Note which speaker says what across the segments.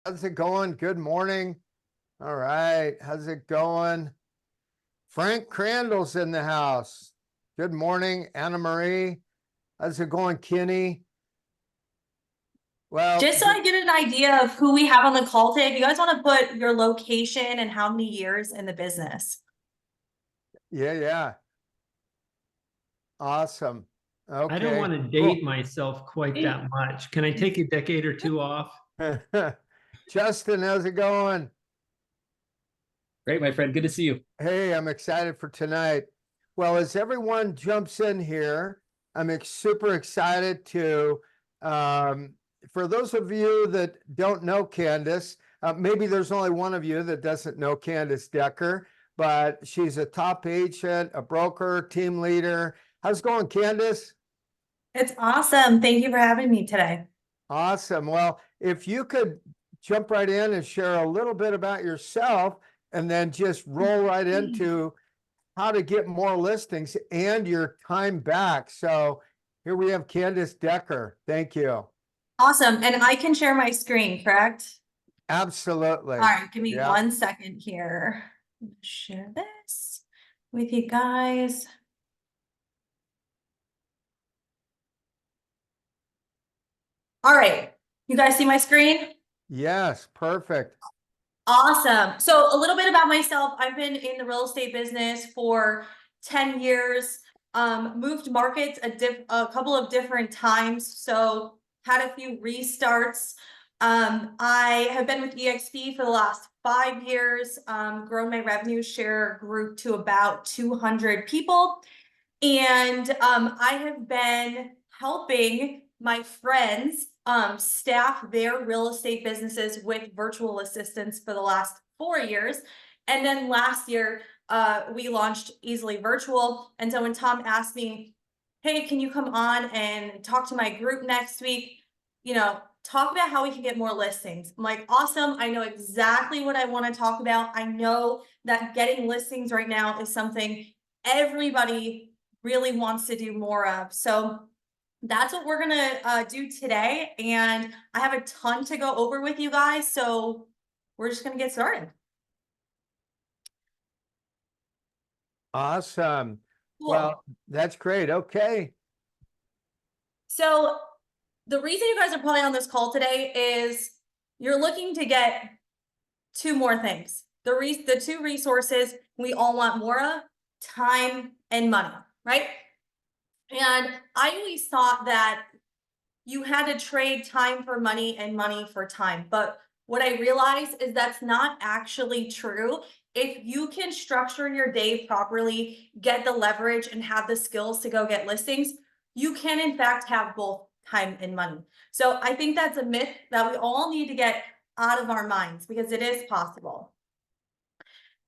Speaker 1: How's it going? Good morning. All right. How's it going? Frank Crandall's in the house. Good morning, Anna Marie. How's it going, Kenny? Well,
Speaker 2: Just so I get an idea of who we have on the call today, do you guys want to put your location and how many years in the business?
Speaker 1: yeah. Awesome.
Speaker 3: I don't
Speaker 1: Okay,
Speaker 3: want to
Speaker 1: cool.
Speaker 3: date myself quite that much. Can I take a decade or two off?
Speaker 1: Justin, how's it going?
Speaker 4: Great, my friend. Good to see you.
Speaker 1: Hey, I'm excited for tonight. Well, as everyone jumps in here, I'm super excited to, for those of you that don't know Candace, maybe there's only one of you that doesn't know Candace Decker, but she's a top agent, a broker, team leader. How's it going, Candace?
Speaker 2: It's awesome. Thank you for having me today.
Speaker 1: Awesome. Well, if you could jump right in and share a little bit about yourself and then just roll right into how to get more listings and your time back. So here we have Candace Decker. Thank you.
Speaker 2: Awesome. And I can share my screen, correct?
Speaker 1: Absolutely.
Speaker 2: All right, give me
Speaker 1: Yeah.
Speaker 2: 1 second here. I'm gonna share this with you guys. All right, you guys see my screen?
Speaker 1: Yes, perfect.
Speaker 2: Awesome. So a little bit about myself. I've been in the real estate business for 10 years, moved markets a couple of different times. So had a few restarts. I have been with EXP for the last 5 years, grown my revenue share group to about 200 people. And I have been helping my friends staff their real estate businesses with virtual assistants for the last 4 years. And then last year, we launched Easily Virtual. And so when Tom asked me, hey, can you come on and talk to my group next week? Talk about how we can get more listings. I'm like, awesome. I know exactly what I want to talk about. I know that getting listings right now is something everybody really wants to do more of. So that's what we're gonna do today. And I have a ton to go over with you guys. So we're just gonna get started.
Speaker 1: Awesome.
Speaker 2: Cool.
Speaker 1: Well, that's great. Okay.
Speaker 2: So the reason you guys are probably on this call today is you're looking to get two more things. The two resources we all want more of: time and money, right? And I always thought that you had to trade time for money and money for time. But what I realized is that's not actually true. If you can structure your day properly, get the leverage, and have the skills to go get listings, you can, in fact, have both time and money. So I think that's a myth that we all need to get out of our minds because it is possible.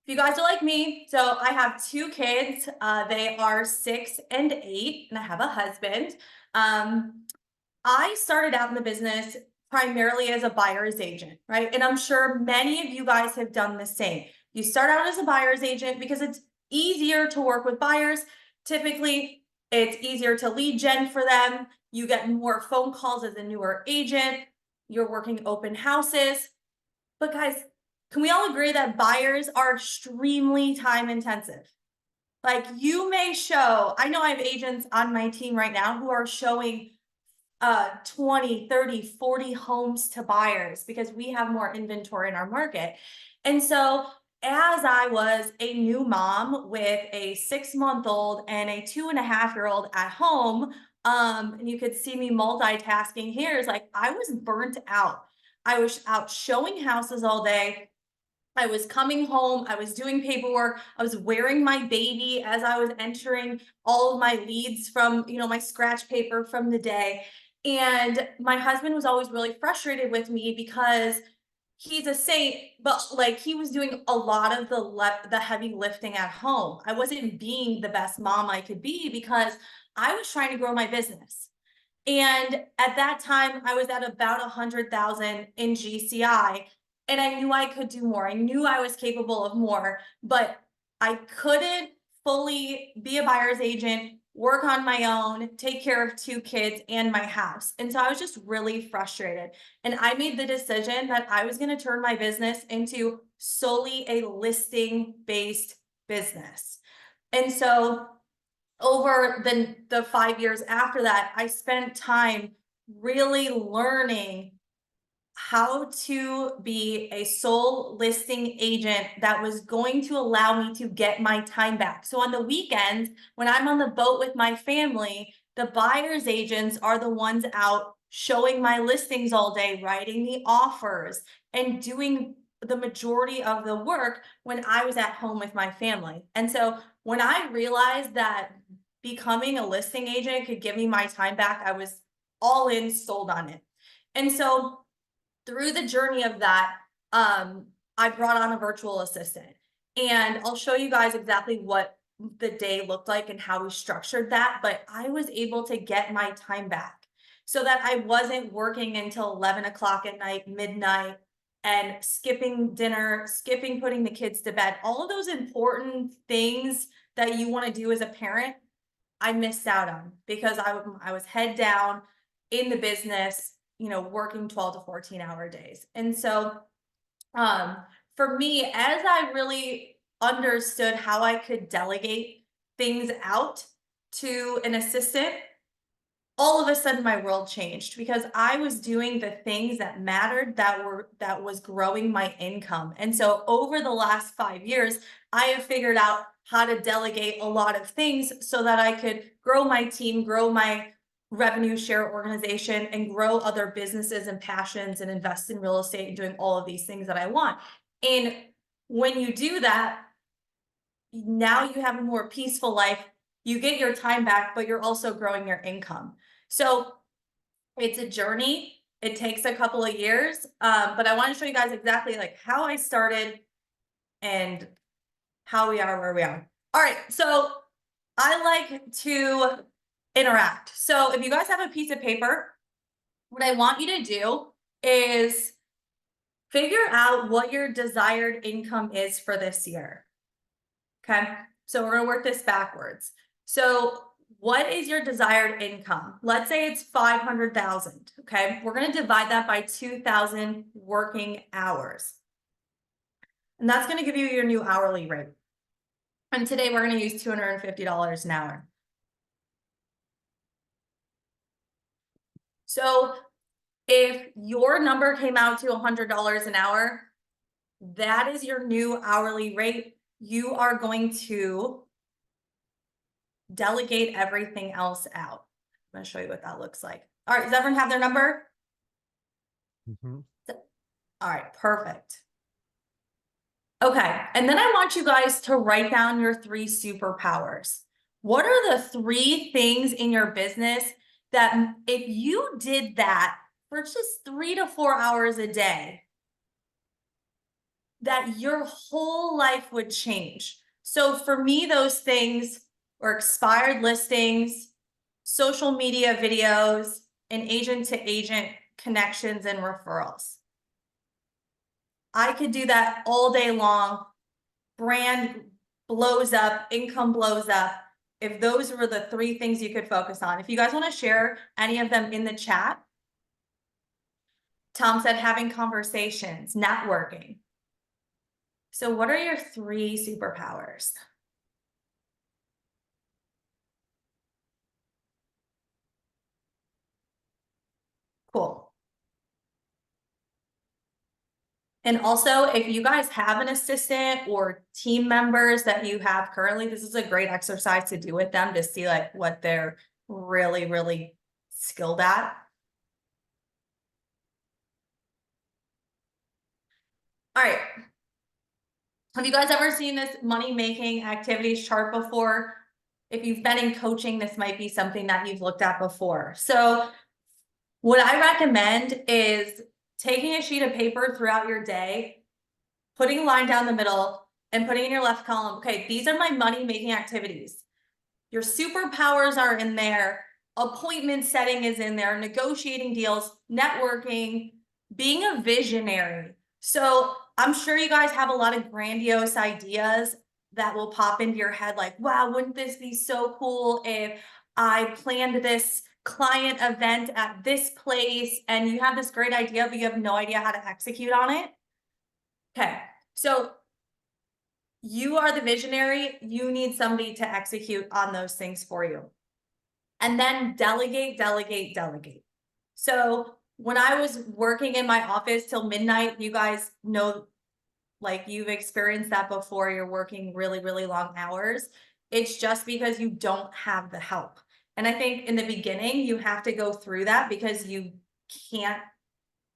Speaker 2: If you guys are like me, so I have two kids. They are 6 and 8, and I have a husband. I started out in the business primarily as a buyer's agent, right? And I'm sure many of you guys have done the same. You start out as a buyer's agent because it's easier to work with buyers. Typically, it's easier to lead gen for them. You get more phone calls as a newer agent. You're working open houses. But guys, can we all agree that buyers are extremely time intensive? Like, you may show, I know I have agents on my team right now who are showing 20, 30, 40 homes to buyers because we have more inventory in our market. And so as I was a new mom with a 6-month-old and a 2.5-year-old at home, and you could see me multitasking here, is like I was burnt out. I was out showing houses all day. I was coming home, I was doing paperwork, I was wearing my baby as I was entering all of my leads from, my scratch paper from the day. And my husband was always really frustrated with me because he's a saint, but like he was doing a lot of the heavy lifting at home. I wasn't being the best mom I could be because I was trying to grow my business. And at that time, I was at about 100,000 in GCI, and I knew I could do more. I knew I was capable of more, but I couldn't fully be a buyer's agent, work on my own, take care of 2 kids and my house. And so I was just really frustrated. And I made the decision that I was going to turn my business into solely a listing-based business. And so over the 5 years after that, I spent time really learning how to be a sole listing agent that was going to allow me to get my time back. So on the weekends, when I'm on the boat with my family, the buyer's agents are the ones out showing my listings all day, writing the offers, and doing the majority of the work when I was at home with my family. And so when I realized that becoming a listing agent could give me my time back, I was all in, sold on it. And so through the journey of that, I brought on a virtual assistant, and I'll show you guys exactly what the day looked like and how we structured that. But I was able to get my time back so that I wasn't working until 11 o'clock at night, midnight, and skipping dinner, skipping putting the kids to bed. All of those important things that you want to do as a parent, I missed out on because I was head down in the business, working 12 to 14-hour days. And so for me, as I really understood how I could delegate things out to an assistant, all of a sudden my world changed because I was doing the things that mattered, that was growing my income. And so over the last 5 years, I have figured out how to delegate a lot of things so that I could grow my team, grow my revenue share organization, and grow other businesses and passions and invest in real estate and doing all of these things that I want. And when you do that, now you have a more peaceful life. You get your time back, but you're also growing your income. So it's a journey. It takes a couple of years, but I want to show you guys exactly like how I started and how we are where we are. All right, so I like to interact. So if you guys have a piece of paper, what I want you to do is figure out what your desired income is for this year. Okay, so we're gonna work this backwards. So what is your desired income? Let's say it's 500,000. Okay, we're gonna divide that by 2,000 working hours. And that's gonna give you your new hourly rate. And today we're gonna use $250 an hour. So if your number came out to $100 an hour, that is your new hourly rate. You are going to delegate everything else out. I'm going to show you what that looks like. All right, does everyone have their number?
Speaker 1: Mhm.
Speaker 2: All right, perfect. Okay, and then I want you guys to write down your 3 superpowers. What are the 3 things in your business that if you did that for just 3 to 4 hours a day, that your whole life would change? So for me, those things were expired listings, social media videos, and agent-to-agent connections and referrals. I could do that all day long. Brand blows up, income blows up. If those were the 3 things you could focus on. If you guys want to share any of them in the chat. Tom said having conversations, networking. So what are your 3 superpowers? Cool. And also, if you guys have an assistant or team members that you have currently, this is a great exercise to do with them to see like what they're really, really skilled at. All right. Have you guys ever seen this money-making activities chart before? If you've been in coaching, this might be something that you've looked at before. So what I recommend is taking a sheet of paper throughout your day, putting a line down the middle, and putting in your left column, okay, these are my money-making activities. Your superpowers are in there. Appointment setting is in there. Negotiating deals, networking, being a visionary. So I'm sure you guys have a lot of grandiose ideas that will pop into your head like, wow, wouldn't this be so cool if I planned this client event at this place, and you have this great idea, but you have no idea how to execute on it? Okay, so you are the visionary. You need somebody to execute on those things for you. And then delegate, delegate, delegate. So when I was working in my office till midnight, you guys know, like, you've experienced that before. You're working really, really long hours. It's just because you don't have the help. And I think in the beginning, you have to go through that because you can't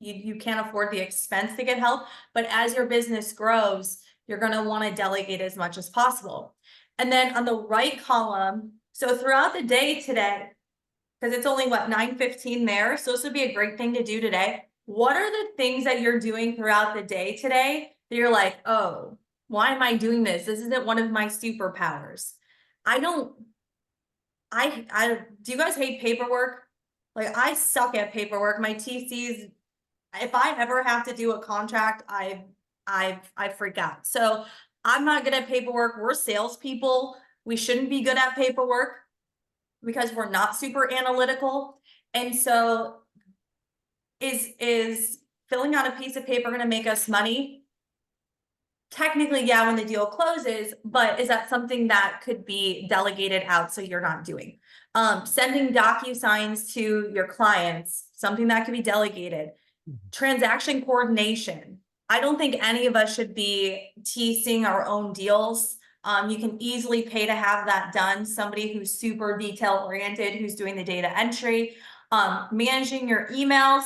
Speaker 2: afford the expense to get help. But as your business grows, you're going to want to delegate as much as possible. And then on the right column, so throughout the day today, because it's only what, 9:15 there, so this would be a great thing to do today. What are the things that you're doing throughout the day today that you're like, oh, why am I doing this? This isn't one of my superpowers. Do you guys hate paperwork? Like, I suck at paperwork. My TCs, if I ever have to do a contract, I freak out. So I'm not good at paperwork. We're salespeople. We shouldn't be good at paperwork because we're not super analytical. And so is filling out a piece of paper going to make us money? Technically, yeah, when the deal closes, but is that something that could be delegated out so you're not doing? Sending DocuSigns to your clients, something that could be delegated. Transaction coordination. I don't think any of us should be TCing our own deals. You can easily pay to have that done. Somebody who's super detail oriented, who's doing the data entry, managing your emails.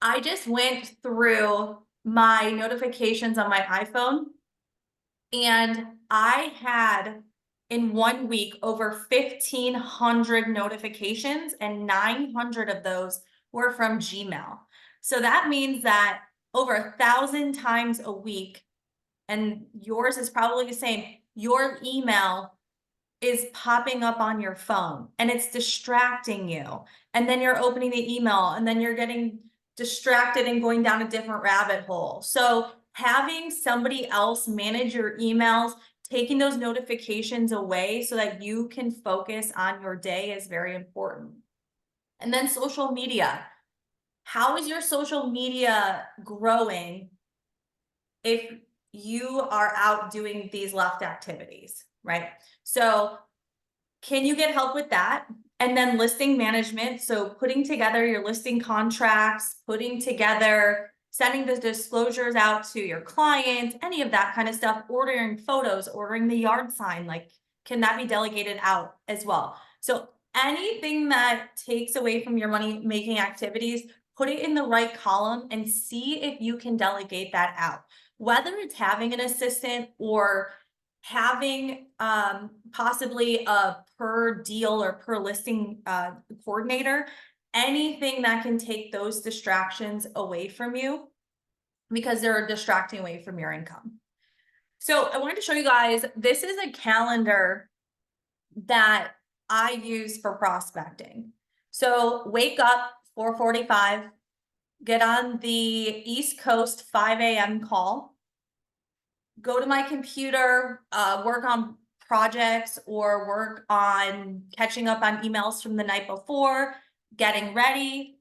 Speaker 2: I just went through my notifications on my iPhone, and I had in 1 week over 1,500 notifications, and 900 of those were from Gmail. So that means that over 1,000 times a week, and yours is probably the same, your email is popping up on your phone and it's distracting you. And then you're opening the email and then you're getting distracted and going down a different rabbit hole. So having somebody else manage your emails, taking those notifications away so that you can focus on your day is very important. And then social media. How is your social media growing if you are out doing these left activities, right? So can you get help with that? And then listing management. So putting together your listing contracts, putting together, sending the disclosures out to your clients, any of that kind of stuff, ordering photos, ordering the yard sign, like, can that be delegated out as well? So anything that takes away from your money making activities, put it in the right column and see if you can delegate that out. Whether it's having an assistant or having possibly a per deal or per listing coordinator, anything that can take those distractions away from you because they're distracting away from your income. So I wanted to show you guys, this is a calendar that I use for prospecting. So wake up 4:45, get on the East Coast 5 a.m. call, go to my computer, work on projects or work on catching up on emails from the night before, getting ready,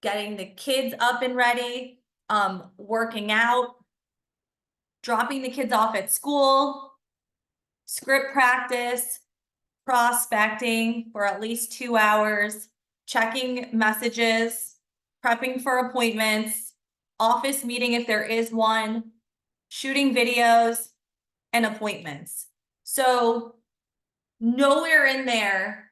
Speaker 2: getting the kids up and ready, working out, dropping the kids off at school, script practice, prospecting for at least 2 hours, checking messages, prepping for appointments, office meeting if there is one, shooting videos, and appointments. So nowhere in there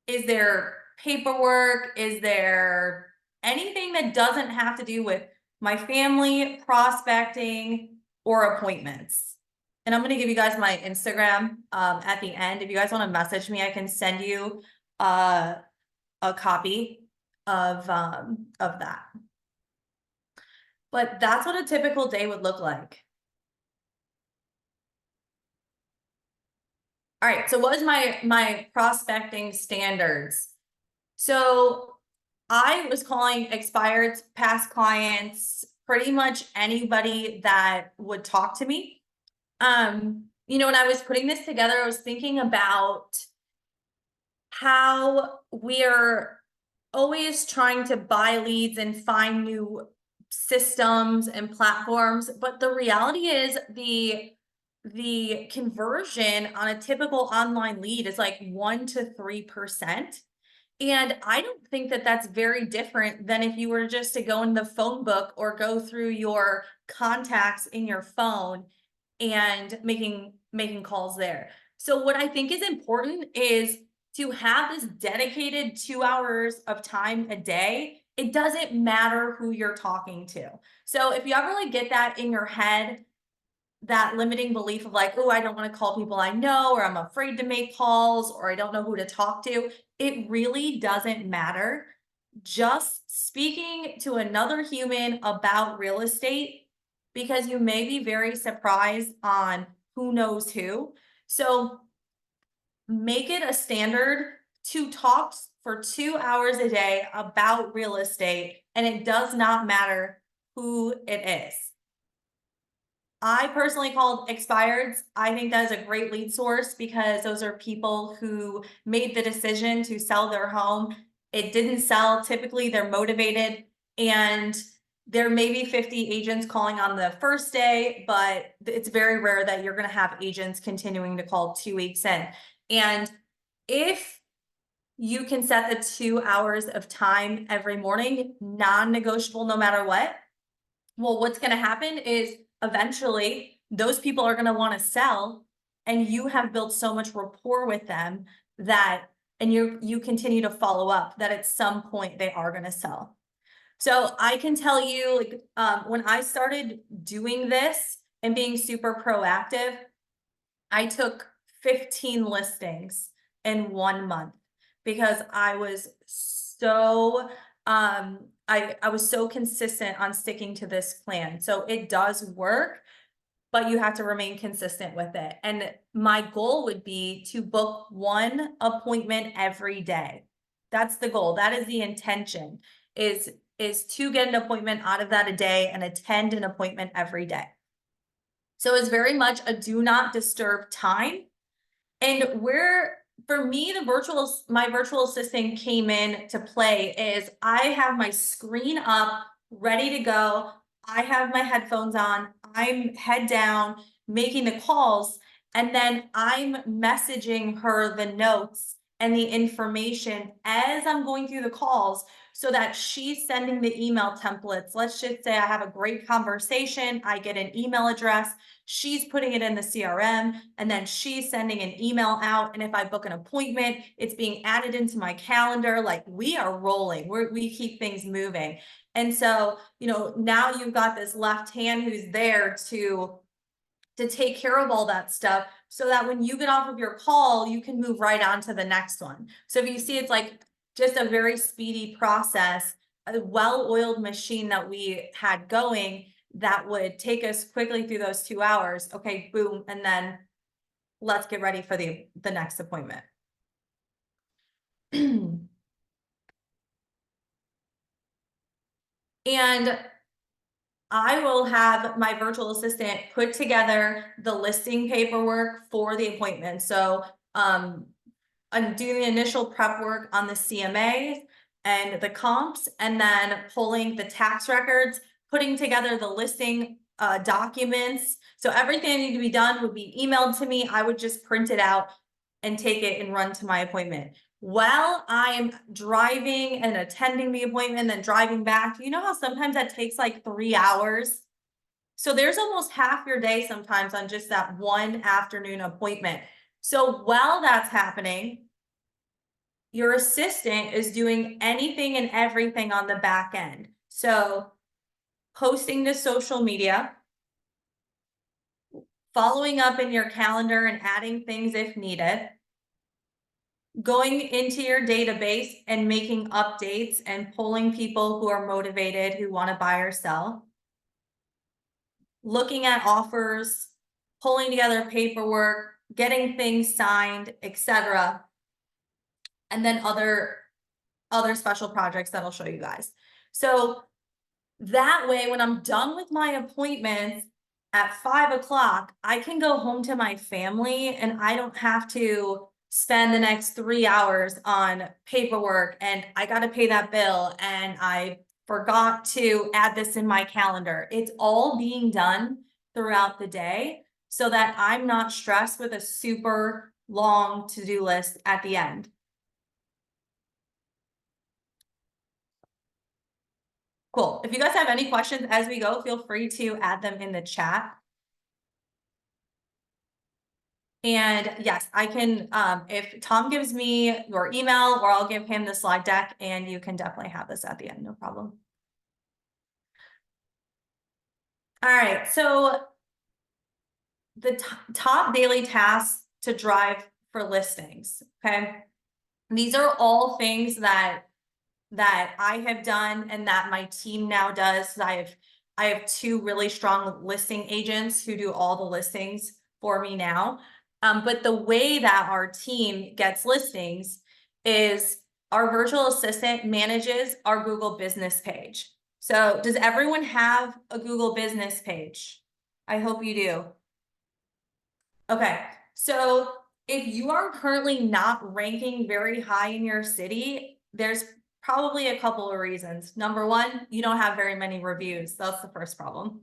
Speaker 2: is there paperwork, is there anything that doesn't have to do with my family, prospecting, or appointments. And I'm going to give you guys my Instagram at the end. If you guys want to message me, I can send you a copy of that. But that's what a typical day would look like. All right, so what is my prospecting standards? So I was calling expired past clients, pretty much anybody that would talk to me. When I was putting this together, I was thinking about how we're always trying to buy leads and find new systems and platforms, but the reality is the conversion on a typical online lead is like 1 to 3%. And I don't think that that's very different than if you were just to go in the phone book or go through your contacts in your phone and making calls there. So what I think is important is to have this dedicated 2 hours of time a day. It doesn't matter who you're talking to. So if you ever like get that in your head, that limiting belief of like, oh, I don't want to call people I know, or I'm afraid to make calls, or I don't know who to talk to, it really doesn't matter. Just speaking to another human about real estate, because you may be very surprised on who knows who. So make it a standard to talk for 2 hours a day about real estate, and it does not matter who it is. I personally called expireds. I think that is a great lead source because those are people who made the decision to sell their home. It didn't sell. Typically, they're motivated, and there may be 50 agents calling on the first day, but it's very rare that you're going to have agents continuing to call 2 weeks in. And if you can set the 2 hours of time every morning, non-negotiable no matter what, well, what's going to happen is eventually those people are going to want to sell, and you have built so much rapport with them that, and you continue to follow up, that at some point they are going to sell. So I can tell you, like, when I started doing this and being super proactive, I took 15 listings in 1 month because I was so I was so consistent on sticking to this plan. So it does work, but you have to remain consistent with it. And my goal would be to book 1 appointment every day. That's the goal. That is the intention, is to get an appointment out of that a day and attend an appointment every day. So it's very much a do not disturb time. And for me, my virtual assistant came in to play is I have my screen up, ready to go. I have my headphones on. I'm head down, making the calls, and then I'm messaging her the notes and the information as I'm going through the calls so that she's sending the email templates. Let's just say I have a great conversation. I get an email address. She's putting it in the CRM, and then she's sending an email out. And if I book an appointment, it's being added into my calendar. Like, we are rolling. We keep things moving. And so, now you've got this left hand who's there to take care of all that stuff, so that when you get off of your call, you can move right on to the next one. So if you see, it's like just a very speedy process, a well-oiled machine that we had going that would take us quickly through those 2 hours. Okay, boom, and then let's get ready for the next appointment. And I will have my virtual assistant put together the listing paperwork for the appointment. So I'm doing the initial prep work on the CMA and the comps, and then pulling the tax records, putting together the listing documents. So everything that needed to be done would be emailed to me. I would just print it out and take it and run to my appointment. While I'm driving and attending the appointment, then driving back, you know how sometimes that takes like 3 hours? So there's almost half your day sometimes on just that one afternoon appointment. So while that's happening, your assistant is doing anything and everything on the back end. So posting to social media, following up in your calendar and adding things if needed, going into your database and making updates and pulling people who are motivated, who want to buy or sell, looking at offers, pulling together paperwork, getting things signed, etc. And then other special projects that I'll show you guys. So that way, when I'm done with my appointments, at 5 o'clock, I can go home to my family and I don't have to spend the next 3 hours on paperwork and I got to pay that bill and I forgot to add this in my calendar. It's all being done throughout the day so that I'm not stressed with a super long to-do list at the end. Cool. If you guys have any questions as we go, feel free to add them in the chat. And yes, I can, if Tom gives me your email or I'll give him the slide deck and you can definitely have this at the end, no problem. All right, so the top daily tasks to drive for listings, okay? These are all things that I have done and that my team now does. I have two really strong listing agents who do all the listings for me now. But the way that our team gets listings is our virtual assistant manages our Google business page. So does everyone have a Google business page? I hope you do. Okay, so if you are currently not ranking very high in your city, there's probably a couple of reasons. Number one, you don't have very many reviews. That's the first problem.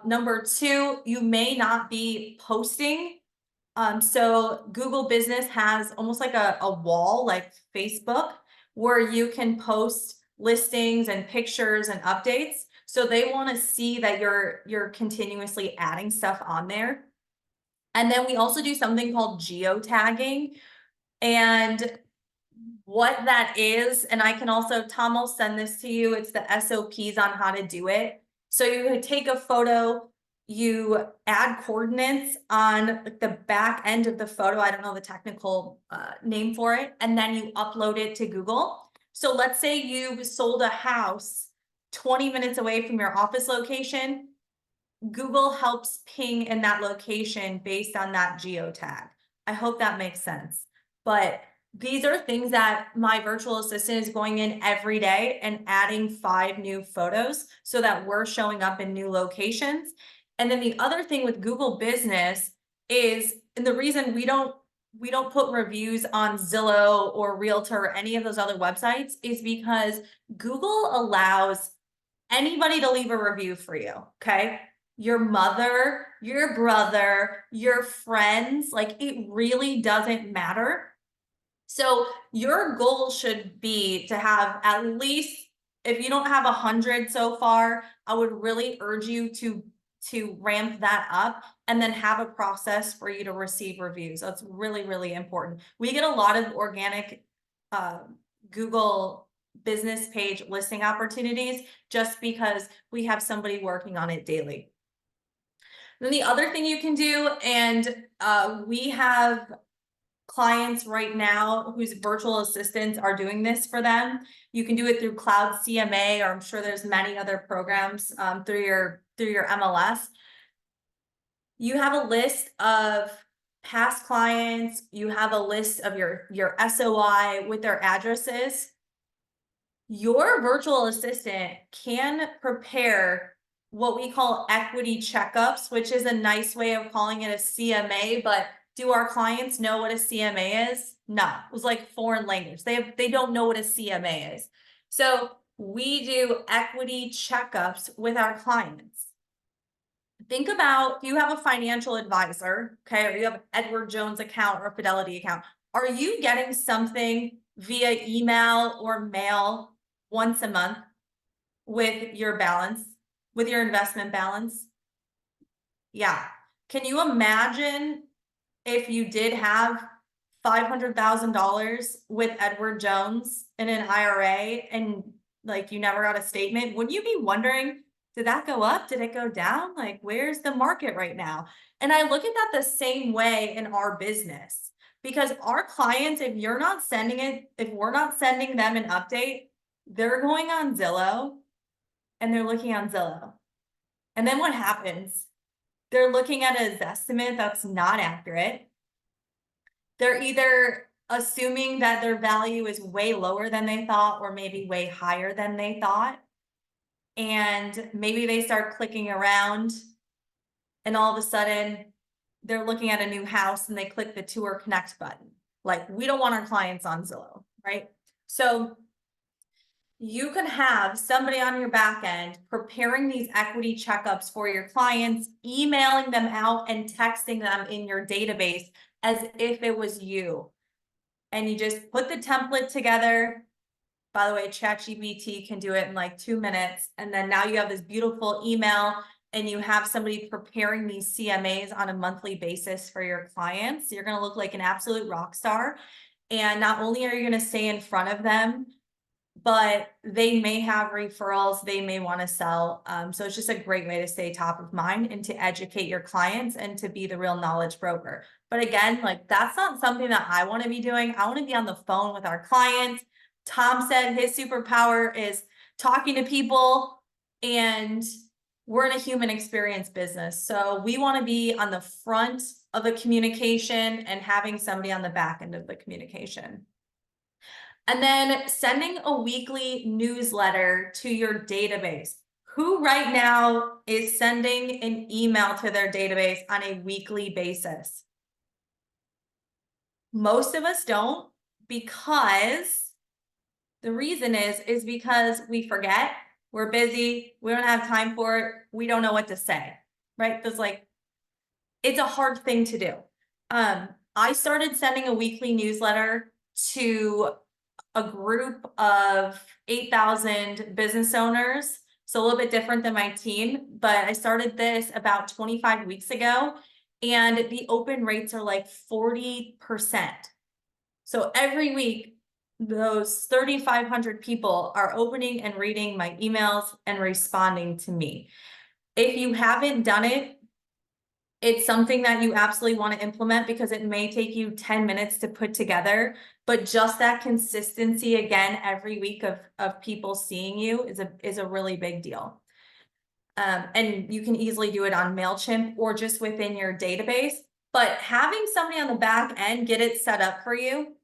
Speaker 2: Number two, you may not be posting. So Google Business has almost like a wall like Facebook where you can post listings and pictures and updates. So they want to see that you're continuously adding stuff on there. And then we also do something called geotagging. And what that is, and I can also, Tom will send this to you, it's the SOPs on how to do it. So you would take a photo, you add coordinates on the back end of the photo, I don't know the technical name for it, and then you upload it to Google. So let's say you sold a house 20 minutes away from your office location. Google helps ping in that location based on that geotag. I hope that makes sense. But these are things that my virtual assistant is going in every day and adding 5 new photos so that we're showing up in new locations. And then the other thing with Google Business is, and the reason we don't put reviews on Zillow or Realtor or any of those other websites is because Google allows anybody to leave a review for you, okay? Your mother, your brother, your friends, like it really doesn't matter. So your goal should be to have at least, if you don't have 100 so far, I would really urge you to ramp that up and then have a process for you to receive reviews. That's really, really important. We get a lot of organic Google business page listing opportunities just because we have somebody working on it daily. Then the other thing you can do, and we have clients right now whose virtual assistants are doing this for them. You can do it through Cloud CMA, or I'm sure there's many other programs through your MLS. You have a list of past clients. You have a list of your SOI with their addresses. Your virtual assistant can prepare what we call equity checkups, which is a nice way of calling it a CMA, but do our clients know what a CMA is? No, it was like foreign language. They don't know what a CMA is. So we do equity checkups with our clients. Think about, if you have a financial advisor, okay, or you have an Edward Jones account or a Fidelity account, are you getting something via email or mail once a month with your balance, with your investment balance? Yeah. Can you imagine if you did have $500,000 with Edward Jones in an IRA and like you never got a statement? Wouldn't you be wondering, did that go up? Did it go down? Like, where's the market right now? And I look at that the same way in our business, because our clients, if we're not sending them an update, they're going on Zillow and they're looking on Zillow. And then what happens? They're looking at an estimate that's not accurate. They're either assuming that their value is way lower than they thought, or maybe way higher than they thought. And maybe they start clicking around and all of a sudden they're looking at a new house and they click the tour connect button. Like, we don't want our clients on Zillow, right? So you can have somebody on your back end preparing these equity checkups for your clients, emailing them out and texting them in your database as if it was you. And you just put the template together. By the way, ChatGPT can do it in like 2 minutes. And then now you have this beautiful email and you have somebody preparing these CMAs on a monthly basis for your clients. You're going to look like an absolute rock star. And not only are you going to stay in front of them, but they may have referrals, they may want to sell. So it's just a great way to stay top of mind and to educate your clients and to be the real knowledge broker. But again, like, that's not something that I want to be doing. I want to be on the phone with our clients. Tom said his superpower is talking to people, and we're in a human experience business. So we want to be on the front of the communication and having somebody on the back end of the communication. And then sending a weekly newsletter to your database. Who right now is sending an email to their database on a weekly basis? Most of us don't, because the reason is because we forget, we're busy, we don't have time for it, we don't know what to say, right? There's like, it's a hard thing to do. I started sending a weekly newsletter to a group of 8,000 business owners. So a little bit different than my team, but I started this about 25 weeks ago, and the open rates are like 40%. So every week, those 3,500 people are opening and reading my emails and responding to me. If you haven't done it, it's something that you absolutely want to implement, because it may take you 10 minutes to put together, but just that consistency again every week of people seeing you is a really big deal. And you can easily do it on MailChimp or just within your database, but having somebody on the back end get it set up for you.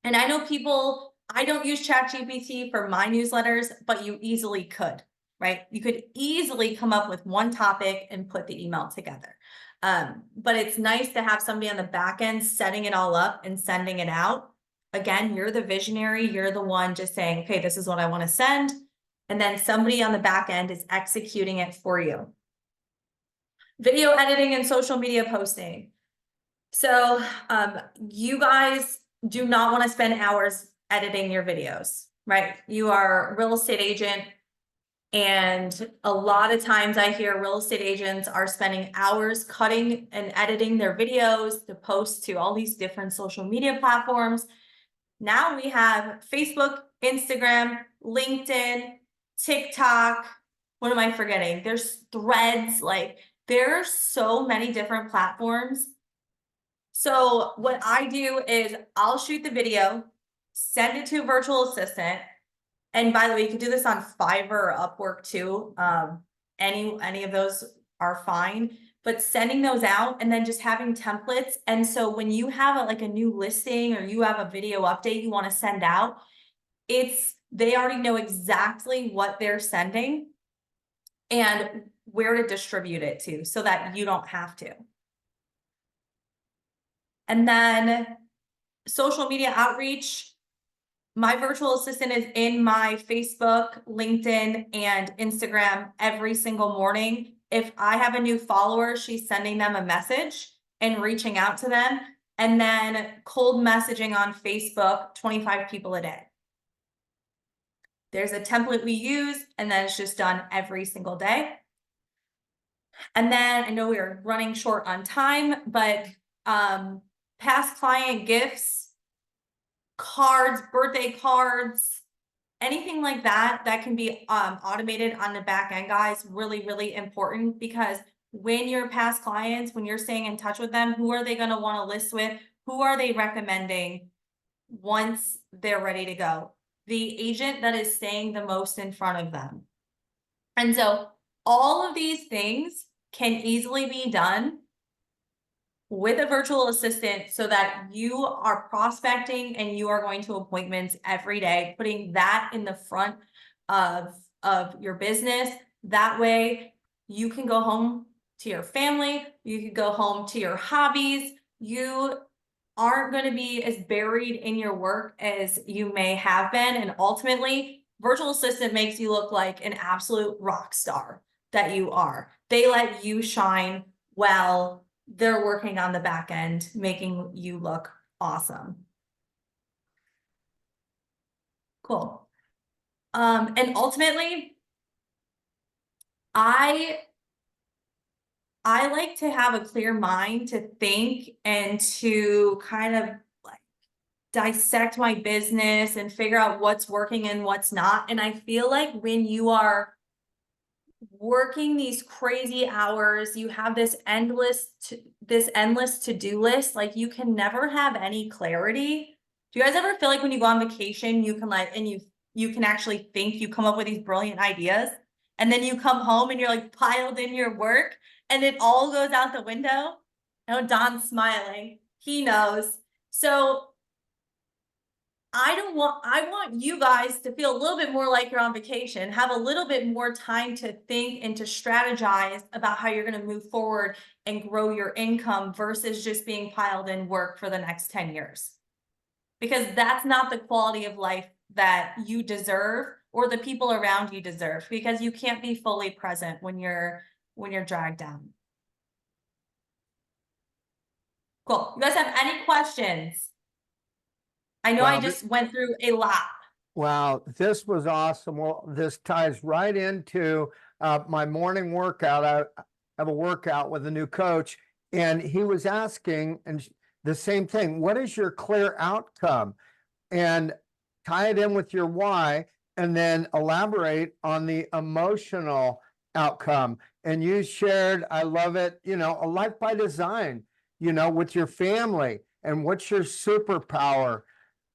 Speaker 2: And I know people, I don't use ChatGPT for my newsletters, but you easily could, right? You could easily come up with one topic and put the email together. But it's nice to have somebody on the back end setting it all up and sending it out. Again, you're the visionary, you're the one just saying, okay, this is what I want to send. And then somebody on the back end is executing it for you. Video editing and social media posting. So you guys do not want to spend hours editing your videos, right? You are a real estate agent. And a lot of times I hear real estate agents are spending hours cutting and editing their videos to post to all these different social media platforms. Now we have Facebook, Instagram, LinkedIn, TikTok. What am I forgetting? There's Threads. Like, there are so many different platforms. So what I do is I'll shoot the video, send it to a virtual assistant. And by the way, you can do this on Fiverr or Upwork too. Any of those are fine, but sending those out and then just having templates. And so when you have like a new listing or you have a video update you want to send out, they already know exactly what they're sending and where to distribute it to, so that you don't have to. And then social media outreach. My virtual assistant is in my Facebook, LinkedIn, and Instagram every single morning. If I have a new follower, she's sending them a message and reaching out to them, and then cold messaging on Facebook, 25 people a day. There's a template we use, and then it's just done every single day. And then I know we are running short on time, but past client gifts, cards, birthday cards, anything like that can be automated on the back end, guys. Really, really important, because when your past clients, when you're staying in touch with them, who are they going to want to list with? Who are they recommending once they're ready to go? The agent that is staying the most in front of them. And so all of these things can easily be done with a virtual assistant, so that you are prospecting and you are going to appointments every day, putting that in the front of your business. That way you can go home to your family. You could go home to your hobbies. You aren't going to be as buried in your work as you may have been. And ultimately, virtual assistant makes you look like an absolute rock star that you are. They let you shine while they're working on the back end, making you look awesome. Cool. And ultimately, I like to have a clear mind to think and to kind of like dissect my business and figure out what's working and what's not. And I feel like when you are working these crazy hours, you have this endless to-do list, like you can never have any clarity. Do you guys ever feel like when you go on vacation, you can like, and you can actually think, you come up with these brilliant ideas, and then you come home and you're like piled in your work and it all goes out the window? Oh, Don's smiling. He knows. So I want you guys to feel a little bit more like you're on vacation, have a little bit more time to think and to strategize about how you're going to move forward and grow your income versus just being piled in work for the next 10 years. Because that's not the quality of life that you deserve or the people around you deserve, because you can't be fully present when you're dragged down. Cool. You guys have any questions? I know I just went through a lot.
Speaker 1: Wow, this was awesome. Well, this ties right into my morning workout. I have a workout with a new coach, and he was asking, and the same thing, what is your clear outcome? And tie it in with your why, and then elaborate on the emotional outcome. And you shared, I love it, a life by design, with your family, and what's your superpower.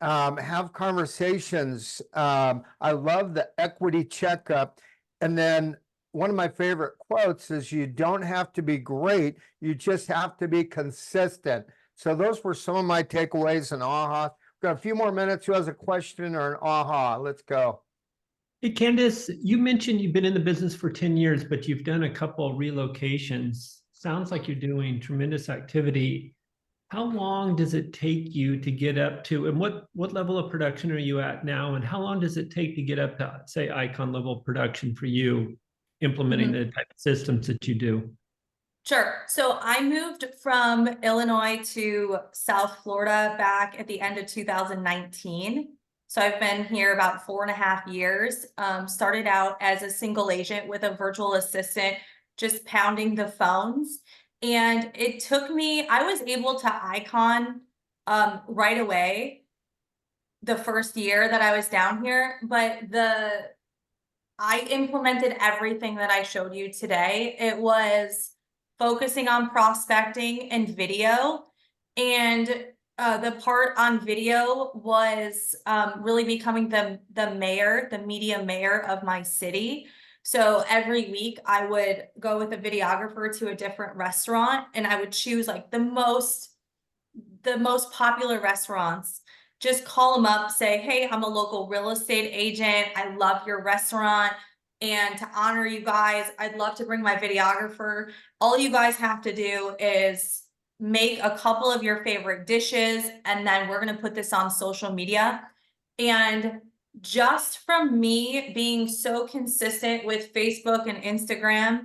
Speaker 1: Have conversations. I love the equity checkup. And then one of my favorite quotes is, you don't have to be great, you just have to be consistent. So those were some of my takeaways and aha. Got a few more minutes. Who has a question or an aha? Let's go.
Speaker 3: Hey, Candace, you mentioned you've been in the business for 10 years, but you've done a couple of relocations. Sounds like you're doing tremendous activity. How long does it take you to get up to, and what level of production are you at now? And how long does it take to get up to, say, icon level production for you, implementing the type of systems that you do?
Speaker 2: Sure. So I moved from Illinois to South Florida back at the end of 2019. So I've been here about 4.5 years. Started out as a single agent with a virtual assistant, just pounding the phones. And it took me, I was able to icon right away the first year that I was down here, but I implemented everything that I showed you today. It was focusing on prospecting and video. And the part on video was really becoming the mayor, the media mayor of my city. So every week I would go with a videographer to a different restaurant, and I would choose like the most popular restaurants. Just call them up, say, hey, I'm a local real estate agent. I love your restaurant. And to honor you guys, I'd love to bring my videographer. All you guys have to do is make a couple of your favorite dishes, and then we're going to put this on social media. And just from me being so consistent with Facebook and Instagram,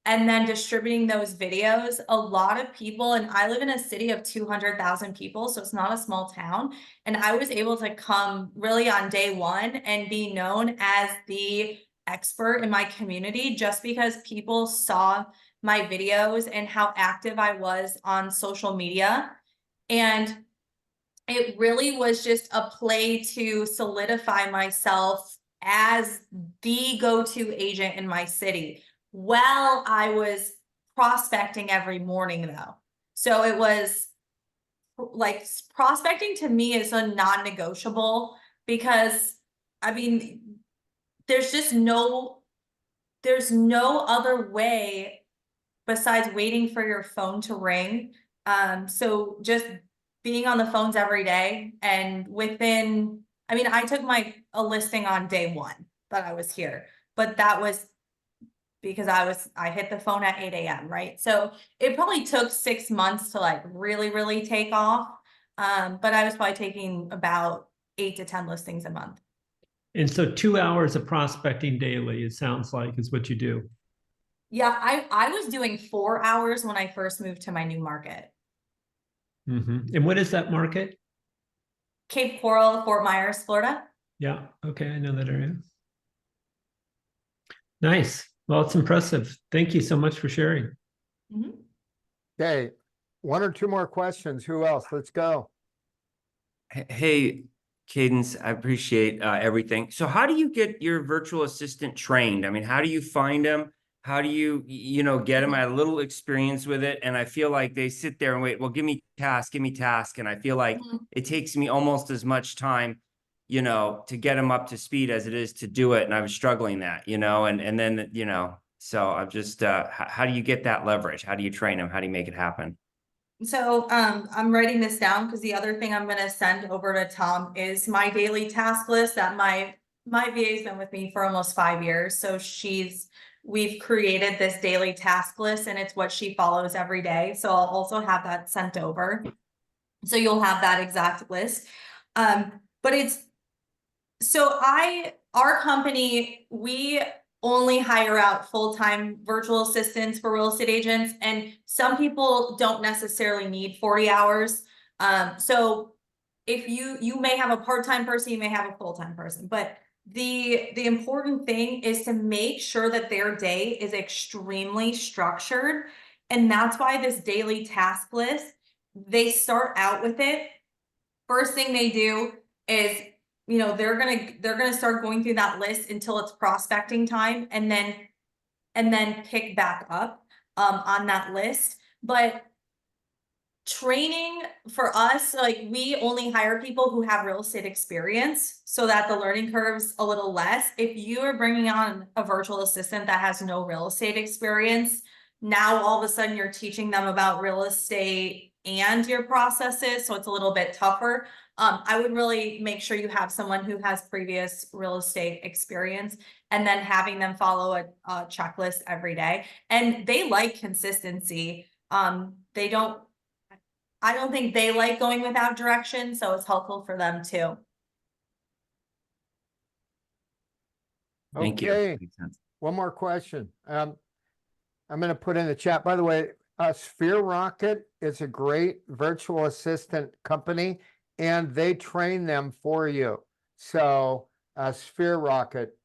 Speaker 2: and then distributing those videos, a lot of people, and I live in a city of 200,000 people, so it's not a small town. And I was able to come really on day one and be known as the expert in my community just because people saw my videos and how active I was on social media. And it really was just a play to solidify myself as the go-to agent in my city. Well, I was prospecting every morning though. So it was like, prospecting to me is a non-negotiable, because I mean, there's no other way besides waiting for your phone to ring. So just being on the phones every day, and I took a listing on day one that I was here, but that was because I hit the phone at 8 a.m. Right. So it probably took 6 months to like really, really take off. But I was probably taking about 8 to 10 listings a month.
Speaker 3: And so 2 hours of prospecting daily, it sounds like, is what you do.
Speaker 2: Yeah, I was doing 4 hours when I first moved to my new market.
Speaker 3: And what is that market?
Speaker 2: Cape Coral, Fort Myers, Florida.
Speaker 3: Yeah. Okay. I know that area. Nice. Well, it's impressive. Thank you so much for sharing.
Speaker 2: Mhm.
Speaker 1: Okay, one or two more questions. Who else? Let's go.
Speaker 5: Hey, Cadence, I appreciate everything. So how do you get your virtual assistant trained? I mean, how do you find them? How do you, get them? I had a little experience with it, and I feel like they sit there and wait, well, give me task. And I feel like
Speaker 2: Mhm.
Speaker 5: it takes me almost as much time, to get them up to speed as it is to do it. And I was struggling that, and then, so I'm just, how do you get that leverage? How do you train them? How do you make it happen?
Speaker 2: So I'm writing this down because the other thing I'm gonna send over to Tom is my daily task list that my VA's been with me for almost 5 years. So we've created this daily task list and it's what she follows every day. So I'll also have that sent over. So you'll have that exact list. But our company, we only hire out full-time virtual assistants for real estate agents, and some people don't necessarily need 40 hours. So if you may have a part-time person, you may have a full-time person, but the important thing is to make sure that their day is extremely structured. And that's why this daily task list, they start out with it. First thing they do is, they're gonna start going through that list until it's prospecting time, and then pick back up on that list. But training for us, like, we only hire people who have real estate experience so that the learning curve's a little less. If you are bringing on a virtual assistant that has no real estate experience, now all of a sudden you're teaching them about real estate and your processes, so it's a little bit tougher. I would really make sure you have someone who has previous real estate experience, and then having them follow a checklist every day. And they like consistency. I don't think they like going without direction, so it's helpful for them too.
Speaker 5: Thank
Speaker 1: Okay.
Speaker 5: you. Makes sense.
Speaker 1: One more question. I'm going to put in the chat. By the way, Sphere Rocket is a great virtual assistant company, and they train them for you. So, Sphere Rocket.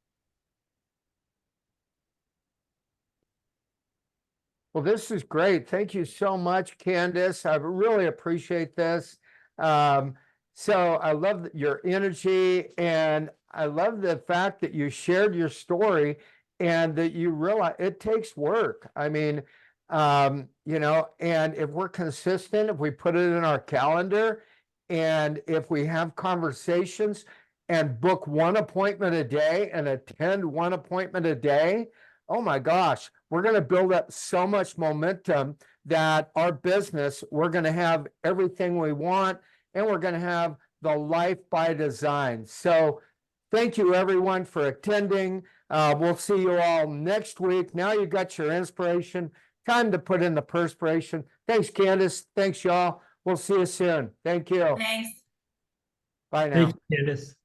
Speaker 1: Well, this is great. Thank you so much, Candace. I really appreciate this. So I love your energy, and I love the fact that you shared your story and that you realize it takes work. I mean, and if we're consistent, if we put it in our calendar, and if we have conversations and book one appointment a day and attend one appointment a day, oh my gosh, we're going to build up so much momentum that our business, we're going to have everything we want, and we're going to have the life by design. So thank you everyone for attending. We'll see you all next week. Now you got your inspiration. Time to put in the perspiration. Thanks, Candace. Thanks, y'all. We'll see you soon. Thank you.
Speaker 2: Thanks.
Speaker 1: Bye now.
Speaker 3: Thank you, Candace.